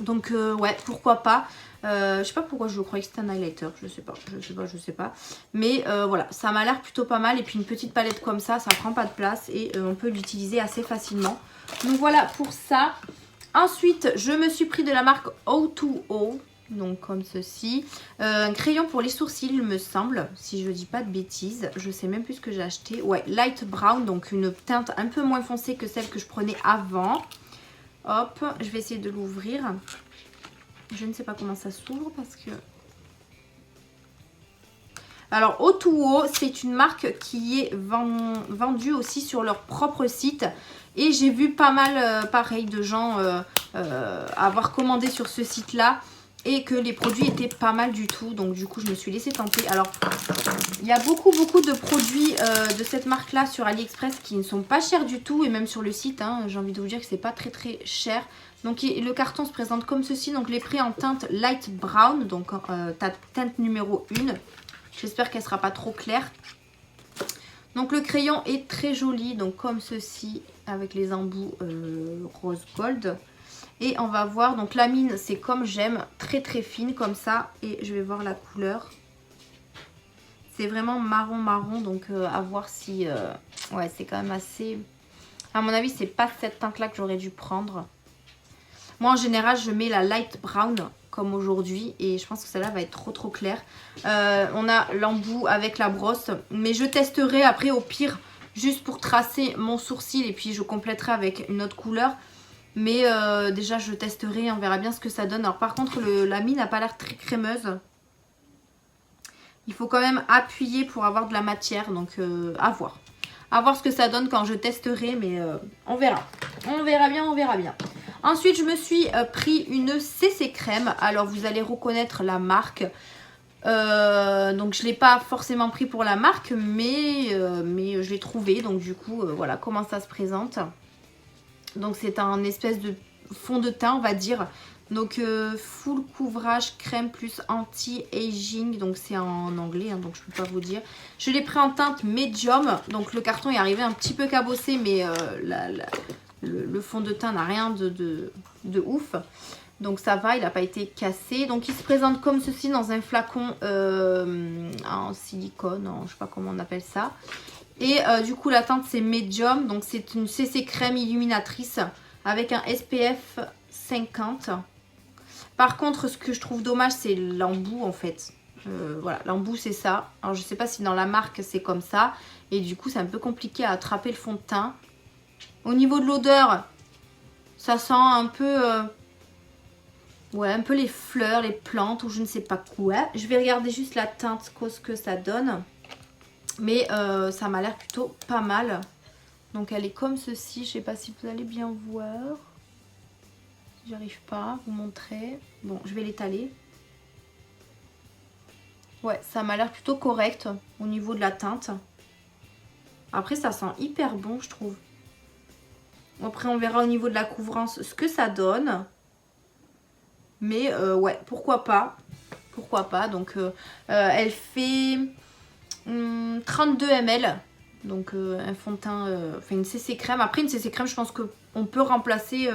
Donc ouais, pourquoi pas. Je sais pas pourquoi je croyais que c'était un highlighter. Je sais pas. Mais voilà, ça m'a l'air plutôt pas mal. Et puis une petite palette comme ça prend pas de place. Et on peut l'utiliser assez facilement. Donc voilà pour ça. Ensuite, je me suis pris de la marque O2O. Donc comme ceci. Un crayon pour les sourcils, il me semble. Si je dis pas de bêtises. Je sais même plus ce que j'ai acheté. Ouais, light brown. Donc une teinte un peu moins foncée que celle que je prenais avant. Hop, je vais essayer de l'ouvrir. Je ne sais pas comment ça s'ouvre parce que... Alors, O2O, c'est une marque qui est vendue aussi sur leur propre site. Et j'ai vu pas mal, pareil, de gens avoir commandé sur ce site-là. Et que les produits étaient pas mal du tout. Donc, du coup, je me suis laissée tenter. Alors, il y a beaucoup de produits de cette marque-là sur AliExpress qui ne sont pas chers du tout. Et même sur le site, hein, j'ai envie de vous dire que c'est pas très cher. Donc le carton se présente comme ceci. Donc les prix en teinte light brown. Donc ta teinte numéro 1. J'espère qu'elle ne sera pas trop claire. Donc le crayon est très joli. Donc comme ceci avec les embouts rose gold. Et on va voir. Donc la mine c'est comme j'aime. Très fine comme ça. Et je vais voir la couleur. C'est vraiment marron. Donc à voir si... ouais, c'est quand même assez... À mon avis, c'est pas cette teinte-là que j'aurais dû prendre. Moi, en général, je mets la light brown comme aujourd'hui. Et je pense que celle-là va être trop claire. On a l'embout avec la brosse. Mais je testerai après au pire, juste pour tracer mon sourcil. Et puis, je compléterai avec une autre couleur. Mais déjà, je testerai. On verra bien ce que ça donne. Alors, par contre, la mine n'a pas l'air très crémeuse. Il faut quand même appuyer pour avoir de la matière. Donc, à voir. À voir ce que ça donne quand je testerai. Mais on verra. On verra bien. Ensuite, je me suis pris une CC crème. Alors, vous allez reconnaître la marque. Donc, je ne l'ai pas forcément pris pour la marque, mais je l'ai trouvé. Donc, du coup, voilà comment ça se présente. Donc, c'est un espèce de fond de teint, on va dire. Donc, full couvrage crème plus anti-aging. Donc, c'est en anglais, hein, donc je ne peux pas vous dire. Je l'ai pris en teinte médium. Donc, le carton est arrivé un petit peu cabossé, mais le fond de teint n'a rien de ouf. Donc ça va, il n'a pas été cassé. Donc il se présente comme ceci dans un flacon en silicone, je ne sais pas comment on appelle ça. Et du coup la teinte c'est médium. Donc c'est une CC crème illuminatrice avec un SPF 50. Par contre ce que je trouve dommage c'est l'embout en fait. Voilà, l'embout c'est ça. Alors je ne sais pas si dans la marque c'est comme ça. Et du coup c'est un peu compliqué à attraper le fond de teint. Au niveau de l'odeur, ça sent un peu... ouais, un peu les fleurs, les plantes ou je ne sais pas quoi. Je vais regarder juste la teinte, ce que ça donne. Mais ça m'a l'air plutôt pas mal. Donc elle est comme ceci. Je ne sais pas si vous allez bien voir. J'arrive pas à vous montrer. Bon, je vais l'étaler. Ouais, ça m'a l'air plutôt correct au niveau de la teinte. Après, ça sent hyper bon, je trouve. Après, on verra au niveau de la couvrance ce que ça donne. Mais ouais, pourquoi pas. Pourquoi pas. Donc, elle fait 32 ml. Donc, un fond de teint, enfin une CC crème. Après, une CC crème, je pense qu'on peut remplacer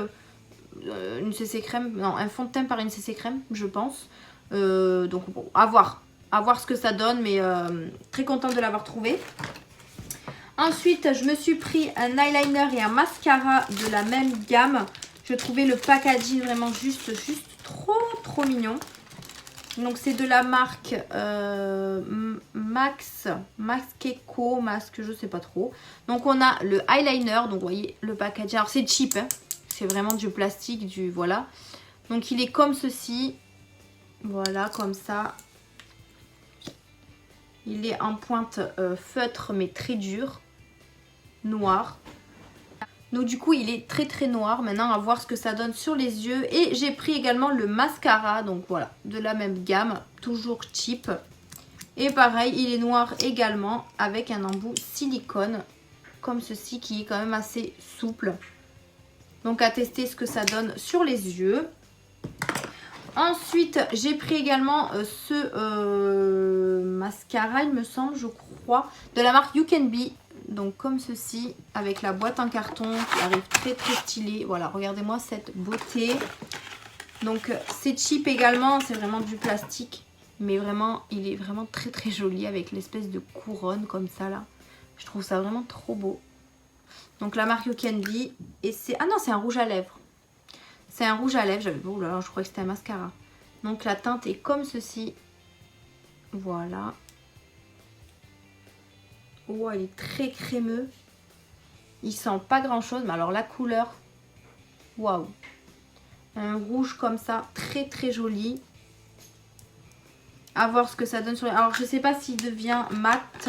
une CC crème. Non, un fond de teint par une CC crème, je pense. Donc, bon, à voir. À voir ce que ça donne. Mais très contente de l'avoir trouvé. Ensuite, je me suis pris un eyeliner et un mascara de la même gamme. Je trouvais le packaging vraiment juste trop mignon. Donc, c'est de la marque Max Keko, Masque, je sais pas trop. Donc, on a le eyeliner. Donc, vous voyez le packaging. Alors, c'est cheap, hein. C'est vraiment du plastique, voilà. Donc, il est comme ceci. Voilà, comme ça. Il est en pointe feutre mais très dur, noir. Donc du coup il est très noir. Maintenant à voir ce que ça donne sur les yeux. Et j'ai pris également le mascara, donc voilà, de la même gamme, toujours cheap. Et pareil, il est noir également avec un embout silicone comme ceci qui est quand même assez souple. Donc à tester ce que ça donne sur les yeux. Ensuite, j'ai pris également ce mascara, il me semble, je crois, de la marque You Can Be. Donc comme ceci, avec la boîte en carton qui arrive très stylée. Voilà, regardez-moi cette beauté. Donc c'est cheap également, c'est vraiment du plastique. Mais vraiment, il est vraiment très joli avec l'espèce de couronne comme ça là. Je trouve ça vraiment trop beau. Donc la marque You Can Be. Et c'est... Ah non, c'est un rouge à lèvres. C'est un rouge à lèvres. Oh là là, je croyais que c'était un mascara. Donc la teinte est comme ceci. Voilà. Oh, il est très crémeux. Il sent pas grand chose. Mais alors la couleur. Waouh. Un rouge comme ça. Très joli. À voir ce que ça donne sur les... Alors je sais pas s'il devient mat.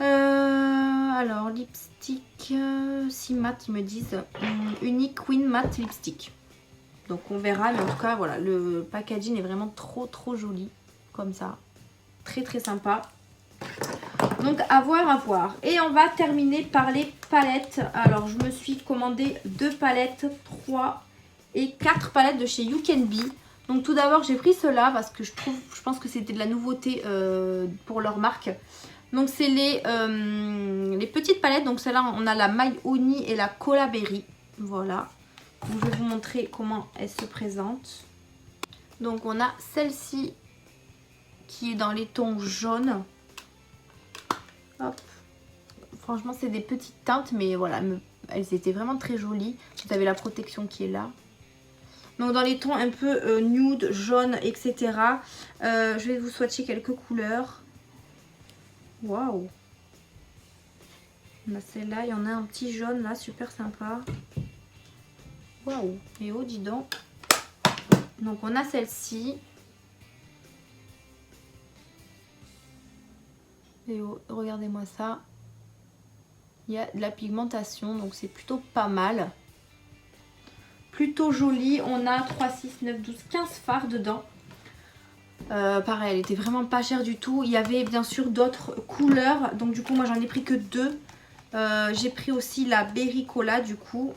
Alors lipstick. Si mat ils me disent. Unique Queen Matte Lipstick. Donc on verra. Mais en tout cas voilà. Le packaging est vraiment trop joli. Comme ça. Très sympa. Donc à voir. Et on va terminer par les palettes. Alors je me suis commandé 2 palettes, 3 et 4 palettes de chez You Can Be. Donc tout d'abord j'ai pris cela parce que je pense que c'était de la nouveauté pour leur marque. Donc c'est les petites palettes. Donc celle-là on a la My Honey et la Cola Berry. Voilà. Donc, je vais vous montrer comment elles se présentent. Donc on a celle-ci qui est dans les tons jaunes. Hop. Franchement c'est des petites teintes mais voilà, elles étaient vraiment très jolies. Vous avez la protection qui est là. Donc dans les tons un peu nude, jaune, etc. Je vais vous swatcher quelques couleurs. Waouh. On a celle-là, il y en a un petit jaune là, super sympa. Waouh. Et oh, dis donc. Donc on a celle-ci. Et oh, regardez-moi ça. Il y a de la pigmentation, donc c'est plutôt pas mal. Plutôt joli. On a 3, 6, 9, 12, 15 fards dedans. Pareil, elle était vraiment pas chère du tout. Il y avait bien sûr d'autres couleurs. Donc du coup, moi j'en ai pris que 2. J'ai pris aussi la Berry Cola du coup,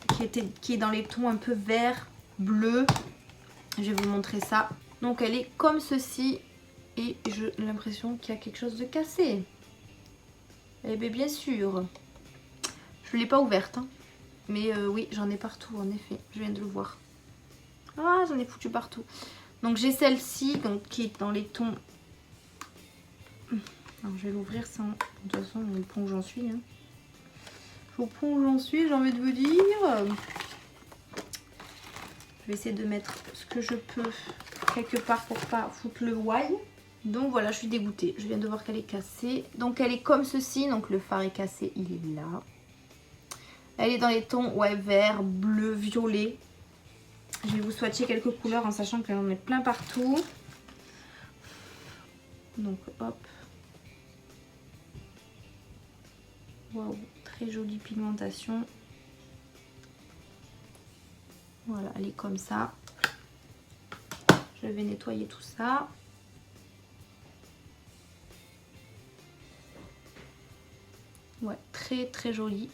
qui est dans les tons un peu vert, bleu. Je vais vous montrer ça. Donc elle est comme ceci. Et j'ai l'impression qu'il y a quelque chose de cassé. Eh bien sûr. Je ne l'ai pas ouverte. Hein. Mais oui, j'en ai partout en effet. Je viens de le voir. Ah, j'en ai foutu partout. Donc j'ai celle-ci qui est dans les tons... Alors, je vais l'ouvrir sans... De toute façon, au point où j'en suis. Hein. Au point où j'en suis, j'ai envie de vous dire. Je vais essayer de mettre ce que je peux quelque part pour pas foutre le why. Donc voilà, je suis dégoûtée. Je viens de voir qu'elle est cassée. Donc elle est comme ceci. Donc le fard est cassé, il est là. Elle est dans les tons ouais, vert, bleu, violet. Je vais vous swatcher quelques couleurs en sachant qu'il y en a plein partout. Donc hop. Waouh, très jolie pigmentation. Voilà, elle est comme ça. Je vais nettoyer tout ça. Ouais, très jolie.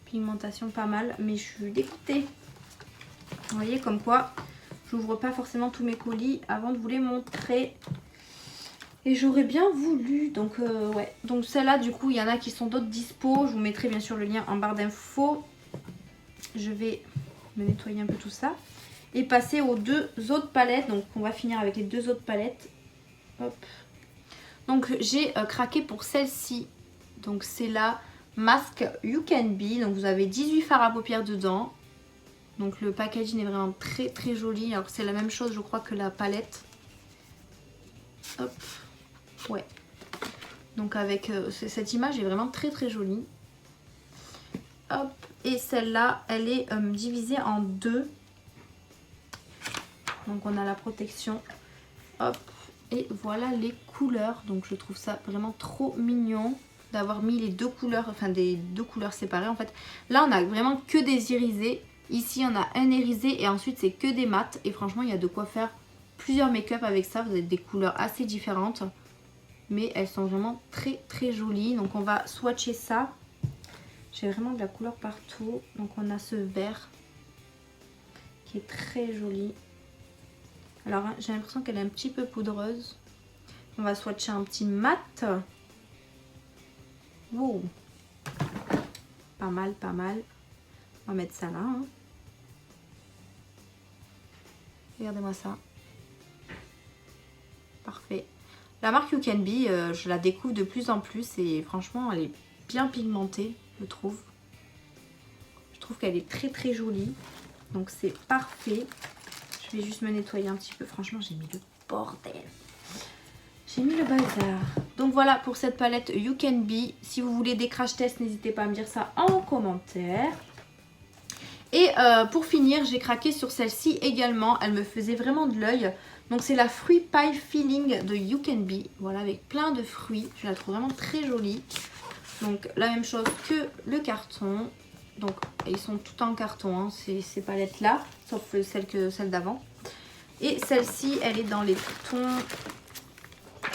Pigmentation pas mal, mais je suis dégoûtée. Vous voyez comme quoi, j'ouvre pas forcément tous mes colis avant de vous les montrer. Et j'aurais bien voulu. Donc ouais. Donc celle-là, du coup, il y en a qui sont d'autres dispo. Je vous mettrai bien sûr le lien en barre d'infos. Je vais me nettoyer un peu tout ça. Et passer aux 2 autres palettes. Donc on va finir avec les 2 autres palettes. Hop. Donc j'ai craqué pour celle-ci. Donc c'est la Mask You Can Be. Donc vous avez 18 fards à paupières dedans. Donc le packaging est vraiment très joli. Alors c'est la même chose je crois que la palette. Hop. Ouais. Donc avec cette image est vraiment très jolie. Hop. Et celle-là elle est divisée en 2. Donc on a la protection. Hop. Et voilà les couleurs. Donc je trouve ça vraiment trop mignon d'avoir mis les deux couleurs, enfin des deux couleurs séparées en fait. Là on a vraiment que des irisés. Ici on a un irisé et ensuite c'est que des mats. Et franchement il y a de quoi faire plusieurs make-up avec ça. Vous avez des couleurs assez différentes. Mais elles sont vraiment très très jolies. Donc on va swatcher ça. J'ai vraiment de la couleur partout. Donc on a ce vert qui est très joli. Alors j'ai l'impression qu'elle est un petit peu poudreuse. On va swatcher un petit mat. Wow. Pas mal, pas mal. On va mettre ça là. Hein. Regardez-moi ça. Parfait. La marque You Can Be, je la découvre de plus en plus et franchement elle est bien pigmentée, je trouve. Je trouve qu'elle est très très jolie. Donc c'est parfait. Je vais juste me nettoyer un petit peu. Franchement j'ai mis le bordel. J'ai mis le bazar. Donc voilà pour cette palette You Can Be. Si vous voulez des crash tests, n'hésitez pas à me dire ça en commentaire. Et pour finir, j'ai craqué sur celle-ci également. Elle me faisait vraiment de l'œil. Donc c'est la Fruit Pie Feeling de You Can Be. Voilà, avec plein de fruits. Je la trouve vraiment très jolie. Donc la même chose que le carton. Donc ils sont tout en carton, hein, ces palettes-là. Sauf celle d'avant. Et celle-ci, elle est dans les tons...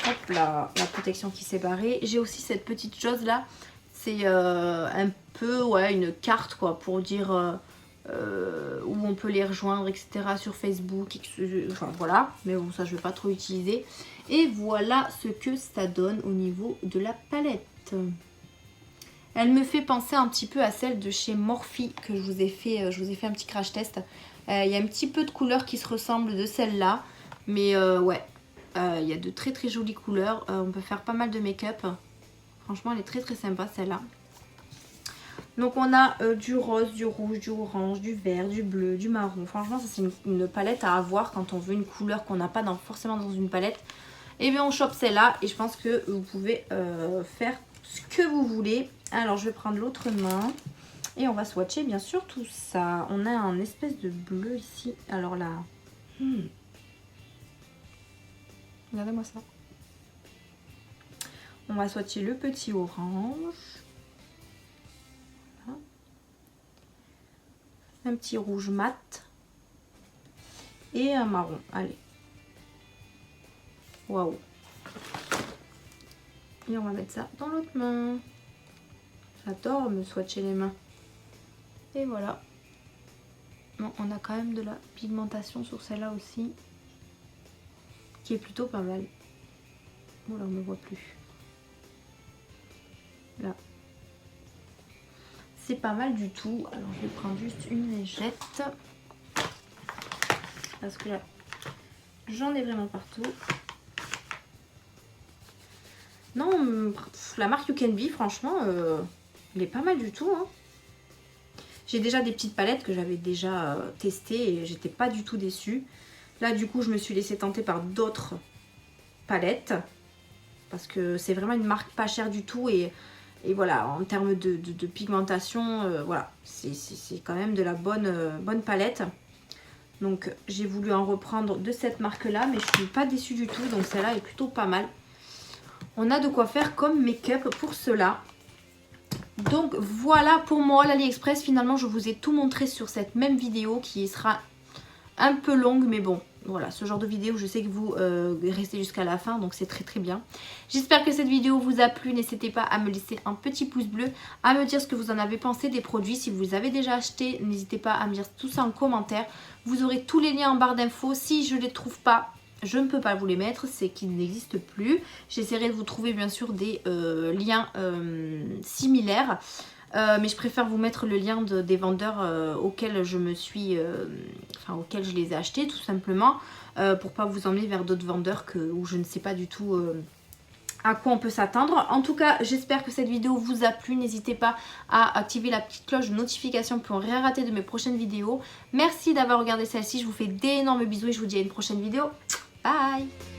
Hop là, la protection qui s'est barrée. J'ai aussi cette petite chose là. C'est un peu une carte quoi pour dire où on peut les rejoindre etc. sur Facebook. Enfin voilà, mais bon ça je vais pas trop utiliser. Et voilà ce que ça donne au niveau de la palette. Elle me fait penser un petit peu à celle de chez Morphe que je vous ai fait un petit crash test. Il y a un petit peu de couleurs qui se ressemblent de celle-là. Mais ouais. Il y a de très très jolies couleurs. On peut faire pas mal de make-up. Franchement, elle est très très sympa celle-là. Donc on a du rose, du rouge, du orange, du vert, du bleu, du marron. Franchement, ça c'est une palette à avoir quand on veut une couleur qu'on n'a pas forcément dans une palette. Et bien on chope celle-là et je pense que vous pouvez faire ce que vous voulez. Alors je vais prendre l'autre main et on va swatcher bien sûr tout ça. On a un espèce de bleu ici. Alors là... Regardez-moi ça. On va swatcher le petit orange. Voilà. Un petit rouge mat. Et un marron. Allez. Waouh. Et on va mettre ça dans l'autre main. J'adore me swatcher les mains. Et voilà. Bon, on a quand même de la pigmentation sur celle-là aussi. Qui est plutôt pas mal. Bon là on ne me voit plus. Là. C'est pas mal du tout. Alors je vais prendre juste une légette. Parce que là j'en ai vraiment partout. Non, la marque You Can Be franchement elle est pas mal du tout. Hein. J'ai déjà des petites palettes que j'avais déjà testées et j'étais pas du tout déçue. Là du coup je me suis laissée tenter par d'autres palettes parce que c'est vraiment une marque pas chère du tout et voilà en termes de pigmentation voilà c'est quand même de la bonne palette. Donc j'ai voulu en reprendre de cette marque là mais je suis pas déçue du tout, donc celle-là est plutôt pas mal. On a de quoi faire comme make-up pour cela. Donc voilà pour moi l'AliExpress. Finalement je vous ai tout montré sur cette même vidéo qui sera un peu longue mais bon voilà, ce genre de vidéo je sais que vous restez jusqu'à la fin donc c'est très très bien. J'espère que cette vidéo vous a plu. N'hésitez pas à me laisser un petit pouce bleu, à me dire ce que vous en avez pensé des produits. Si vous les avez déjà achetés, n'hésitez pas à me dire tout ça en commentaire. Vous aurez tous les liens en barre d'infos. Si je ne les trouve pas, je ne peux pas vous les mettre, c'est qu'ils n'existent plus. J'essaierai de vous trouver bien sûr des liens similaires. Mais je préfère vous mettre le lien des vendeurs auxquels je me suis, auxquels je les ai achetés tout simplement, pour pas vous emmener vers d'autres vendeurs où je ne sais pas du tout à quoi on peut s'attendre. En tout cas, j'espère que cette vidéo vous a plu. N'hésitez pas à activer la petite cloche de notification pour ne rien rater de mes prochaines vidéos. Merci d'avoir regardé celle-ci. Je vous fais d'énormes bisous et je vous dis à une prochaine vidéo. Bye!